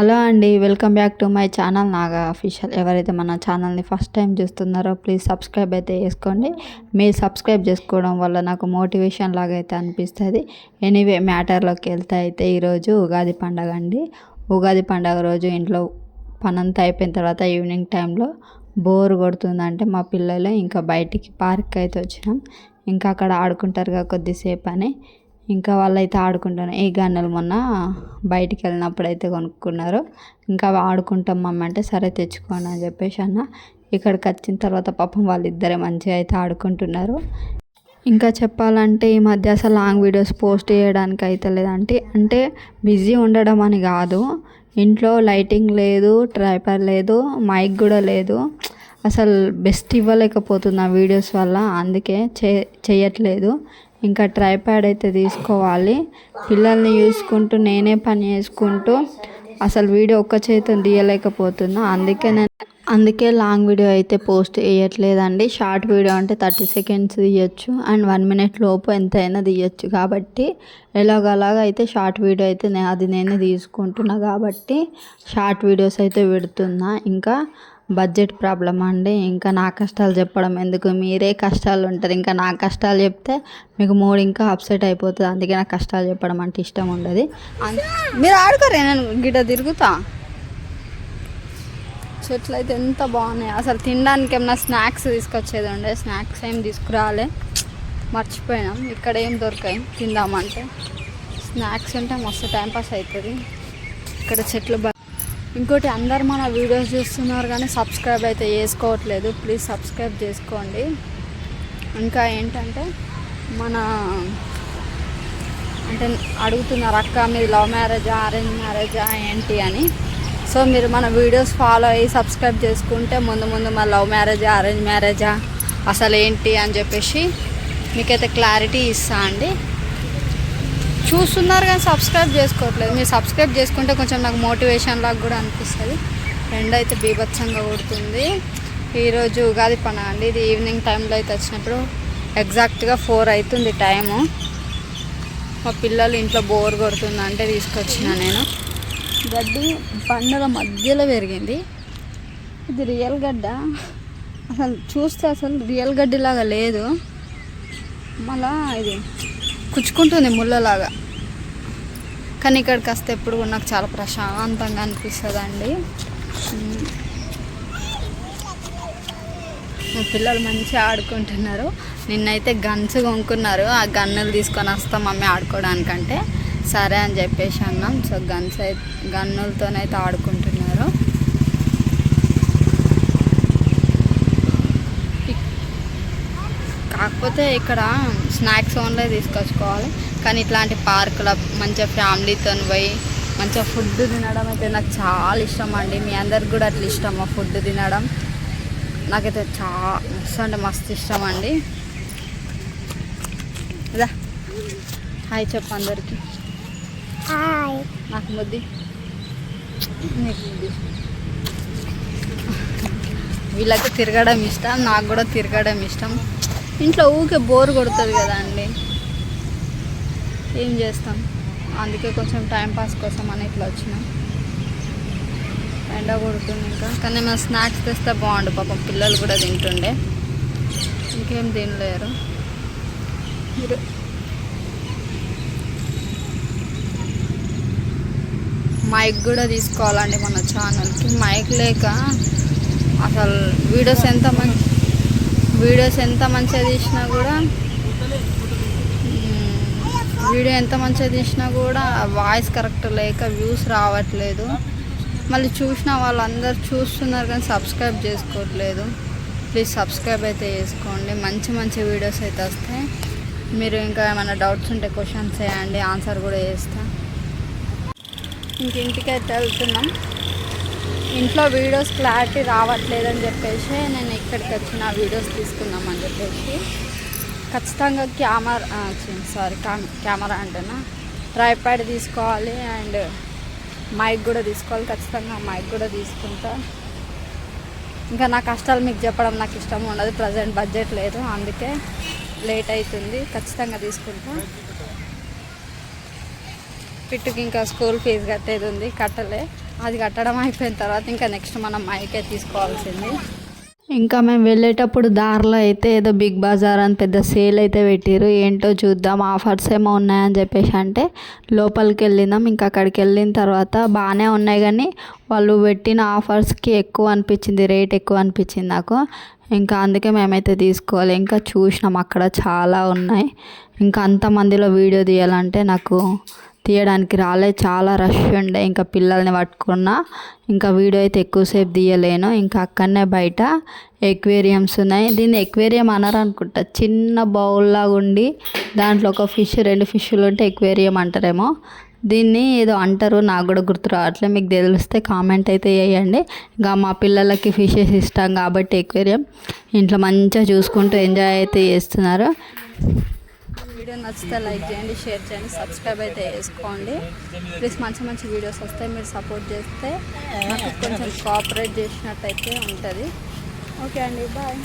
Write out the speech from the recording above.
Hello అండి, welcome back to my channel Naga official. ఎవరైతే మన ఛానల్ని ఫస్ట్ టైం చూస్తున్నారో ప్లీజ్ సబ్స్క్రైబ్ అయితే చేసుకోండి. మీరు సబ్స్క్రైబ్ చేసుకోవడం వల్ల నాకు మోటివేషన్ లాగా అయితే అనిపిస్తుంది. ఎనీవే మ్యాటర్లోకి వెళ్తే అయితే ఈరోజు ఉగాది పండగ అండి. ఉగాది పండగ రోజు ఇంట్లో పనంతా అయిపోయిన తర్వాత ఈవినింగ్ టైంలో బోర్ కొడుతుందంటే మా పిల్లలు ఇంకా బయటికి పార్క్ అయితే వచ్చినాం. ఇంకా అక్కడ ఆడుకుంటారుగా కొద్దిసేపు అని ఇంకా వాళ్ళైతే ఆడుకుంటున్నారు. ఈ గన్నెలు మొన్న బయటికి వెళ్ళినప్పుడు అయితే కొనుక్కున్నారు. ఇంకా ఆడుకుంటాం మమ్మీ అంటే సరే తెచ్చుకోండి అని చెప్పేసి అన్న. ఇక్కడికి వచ్చిన తర్వాత పాపం వాళ్ళిద్దరే మంచిగా అయితే ఆడుకుంటున్నారు. ఇంకా చెప్పాలంటే ఈ మధ్య అసలు లాంగ్ వీడియోస్ పోస్ట్ చేయడానికి అయితే లేదంటే అంటే బిజీ ఉండడం అని కాదు, ఇంట్లో లైటింగ్ లేదు, ట్రైపాడ్ లేదు, మైక్ కూడా లేదు. అసలు బెస్ట్ ఇవ్వలేకపోతున్నా వీడియోస్ వల్ల, అందుకే చేయట్లేదు. ఇంకా ట్రైపాడ్ అయితే తీసుకోవాలి. పిల్లల్ని చూసుకుంటూ నేనే పని చేసుకుంటూ అసలు వీడియో ఒక్క చేతితో తీయలేకపోతున్నా. అందుకే లాంగ్ వీడియో అయితే పోస్ట్ చేయట్లేదండి. షార్ట్ వీడియో అంటే 30 సెకండ్స్ తీయచ్చు అండ్ 1 మినిట్ లోపు ఎంతైనా తీయచ్చు. కాబట్టి ఎలాగలాగా అయితే షార్ట్ వీడియో అయితే నేనే తీసుకుంటున్నా కాబట్టి షార్ట్ వీడియోస్ అయితే పెడుతున్నా. ఇంకా బడ్జెట్ ప్రాబ్లం అండి. ఇంకా నా కష్టాలు చెప్పడం ఎందుకు, మీరే కష్టాలు ఉంటారు. ఇంకా నా కష్టాలు చెప్తే మీకు మూడు ఇంకా అప్సెట్ అయిపోతుంది. అందుకే నాకు కష్టాలు చెప్పడం అంటే ఇష్టం ఉండదు. మీరు ఆడుకోరే, నేను గిట్ట తిరుగుతా. చెట్లు అయితే ఎంత బాగున్నాయి. అసలు తినడానికి ఏమన్నా స్నాక్స్ తీసుకొచ్చేది ఉండే, స్నాక్స్ ఏం తీసుకురాలే, మర్చిపోయినాం. ఇక్కడ ఏం దొరికాయి తిందామంటే. స్నాక్స్ అంటే మస్తు టైంపాస్ అవుతుంది. ఇక్కడ చెట్లు ఇంకోటి, అందరు మన వీడియోస్ చూస్తున్నారు కానీ సబ్స్క్రైబ్ అయితే చేసుకోవట్లేదు. ప్లీజ్ సబ్స్క్రైబ్ చేసుకోండి. ఇంకా ఏంటంటే అంటే అడుగుతున్నారు, అక్క మీరు లవ్ మ్యారేజా అరేంజ్ మ్యారేజా ఏంటి అని. సో మీరు మన వీడియోస్ ఫాలో అయ్యి సబ్స్క్రైబ్ చేసుకుంటే ముందు మన లవ్ మ్యారేజా అరేంజ్ మ్యారేజా అసలు ఏంటి అని చెప్పేసి మీకైతే క్లారిటీ ఇస్తా అండి. చూస్తున్నారు కానీ సబ్స్క్రైబ్ చేసుకోవట్లేదు. మీరు సబ్స్క్రైబ్ చేసుకుంటే కొంచెం నాకు మోటివేషన్ లాగా కూడా అనిపిస్తుంది. ఎండ అయితే బీభత్సంగా కొడుతుంది. ఈరోజు ఉగాది పండుగ అండి. ఇది ఈవినింగ్ టైంలో అయితే వచ్చినప్పుడు ఎగ్జాక్ట్గా 4 అవుతుంది టైము. మా పిల్లలు ఇంట్లో బోర్ కొడుతుంది అంటే తీసుకొచ్చిన నేను. గడ్డి పండుగ మధ్యలో పెరిగింది. ఇది రియల్ గడ్డ, అసలు చూస్తే అసలు రియల్ గడ్డిలాగా లేదు. మళ్ళా ఇది కుచ్చుకుంటుంది ముళ్ళలాగా. కానీ ఇక్కడికి వస్తే ఎప్పుడు నాకు చాలా ప్రశాంతంగా అనిపిస్తుంది అండి. మా పిల్లలు మంచిగా ఆడుకుంటున్నారు. నిన్నైతే గన్స్ కొనుక్కున్నారు. ఆ గన్నులు తీసుకొని వస్తాం మమ్మీ ఆడుకోవడానికంటే సరే అని చెప్పేసి అన్నాం. సో గన్నులతోనైతే ఆడుకుంటున్నారు. కాకపోతే ఇక్కడ స్నాక్స్ ఓన్లీ తీసుకొచ్చుకోవాలి. కానీ ఇట్లాంటి పార్కులో మంచిగా ఫ్యామిలీతో పోయి మంచిగా ఫుడ్ తినడం అయితే నాకు చాలా ఇష్టం అండి. మీ అందరికి కూడా అట్లా ఇష్టమా ఫుడ్ తినడం? నాకైతే మస్తు అంటే మస్తు ఇష్టం అండి. అదా హాయ్ చెప్పు అందరికి. నాకు ముద్ది, నీకు ముద్ది. వీళ్ళకి తిరగడం ఇష్టం, నాకు కూడా తిరగడం ఇష్టం. ఇంట్లో ఊకే బోర్ కొడుతుంది కదా అండి, ఏం చేస్తాం. అందుకే కొంచెం టైంపాస్ కోసం అని ఇట్లా వచ్చినాం. ఎండ కొడుతుంది ఇంకా. కానీ మేము స్నాక్స్ తెస్తే బాగుండు, పాపం పిల్లలు కూడా తింటుండే. ఇంకేం తినలేరు. మైక్ కూడా తీసుకోవాలండి మన ఛానల్కి. మైక్ లేక అసలు వీడియోస్ ఎంత మంచిగా తీసినా కూడా వాయిస్ కరెక్ట్ లేక వ్యూస్ రావట్లేదు. మళ్ళీ చూసిన వాళ్ళందరూ చూస్తున్నారు కానీ సబ్స్క్రైబ్ చేసుకోవట్లేదు. ప్లీజ్ సబ్స్క్రైబ్ అయితే చేసుకోండి. మంచి వీడియోస్ అయితే వస్తాయి. మీరు ఇంకా ఏమైనా డౌట్స్ ఉంటే క్వశ్చన్స్ వేయండి, ఆన్సర్ కూడా చేస్తా. ఇంటికైతే వెళ్తున్నాం. ఇంట్లో వీడియోస్ క్లారిటీ రావట్లేదని చెప్పేసి నేను ఇక్కడికి వచ్చిన వీడియోస్ తీసుకుందామని చెప్పేసి ఖచ్చితంగా కెమెరా అంటేనా ట్రైపాడ్ తీసుకోవాలి అండ్ మైక్ కూడా తీసుకోవాలి. ఖచ్చితంగా మైక్ కూడా తీసుకుంటా. ఇంకా నా కష్టాలు మీకు చెప్పడం నాకు ఇష్టం ఉండదు. ప్రజెంట్ బడ్జెట్ లేదు, అందుకే లేట్ అవుతుంది. ఖచ్చితంగా తీసుకుంటా. పిట్టుకి ఇంకా స్కూల్ ఫీజు కట్టేది ఉంది, కట్టలే. అది కట్టడం అయిపోయిన తర్వాత ఇంకా నెక్స్ట్ మనం మైకే తీసుకోవాల్సింది. ఇంకా మేము వెళ్ళేటప్పుడు దారిలో అయితే ఏదో బిగ్ బజార్ అని పెద్ద సేల్ అయితే పెట్టారు. ఏంటో చూద్దాం, ఆఫర్స్ ఏమో ఉన్నాయని చెప్పేసి అంటే లోపలికి వెళ్ళినాం. ఇంకా అక్కడికి వెళ్ళిన తర్వాత బాగానే ఉన్నాయి కానీ వాళ్ళు పెట్టిన ఆఫర్స్కి ఎక్కువ అనిపించింది, రేట్ ఎక్కువ అనిపించింది నాకు. ఇంకా అందుకే మేమైతే తీసుకోవాలి. ఇంకా చూసినాం అక్కడ చాలా ఉన్నాయి. ఇంకా అంతమందిలో వీడియో తీయాలంటే నాకు తీయడానికి రాలేదు, చాలా రష్ ఉండే. ఇంకా పిల్లల్ని పట్టుకున్నా, ఇంకా వీడియో అయితే ఎక్కువసేపు తీయలేను. ఇంకా అక్కడనే బయట ఎక్వేరియంస్ ఉన్నాయి. దీన్ని ఎక్వేరియం అనరు అనుకుంటా, చిన్న బౌల్ లాగా ఉండి దాంట్లో ఒక ఫిష్, 2 ఫిష్లు ఉంటే ఎక్వేరియం అంటారేమో. దీన్ని ఏదో అంటారు, నాకు కూడా గుర్తు రావట్లేదు. మీకు తెలిస్తే కామెంట్ అయితే చేయండి. ఇంకా మా పిల్లలకి ఫిషెస్ ఇష్టం కాబట్టి ఎక్వేరియం ఇంట్లో మంచిగా చూసుకుంటూ ఎంజాయ్ అయితే చేస్తున్నారు. వీడియో నచ్చితే లైక్ చేయండి, షేర్ చేయండి, సబ్స్క్రైబ్ అయితే చేసుకోండి ప్లీజ్. మంచి మంచి వీడియోస్ వస్తాయి, మీరు సపోర్ట్ చేస్తే నాకు కొంచెం కోఆపరేట్ చేసినట్టయితే ఉంటుంది. ఓకే అండి, బాయ్.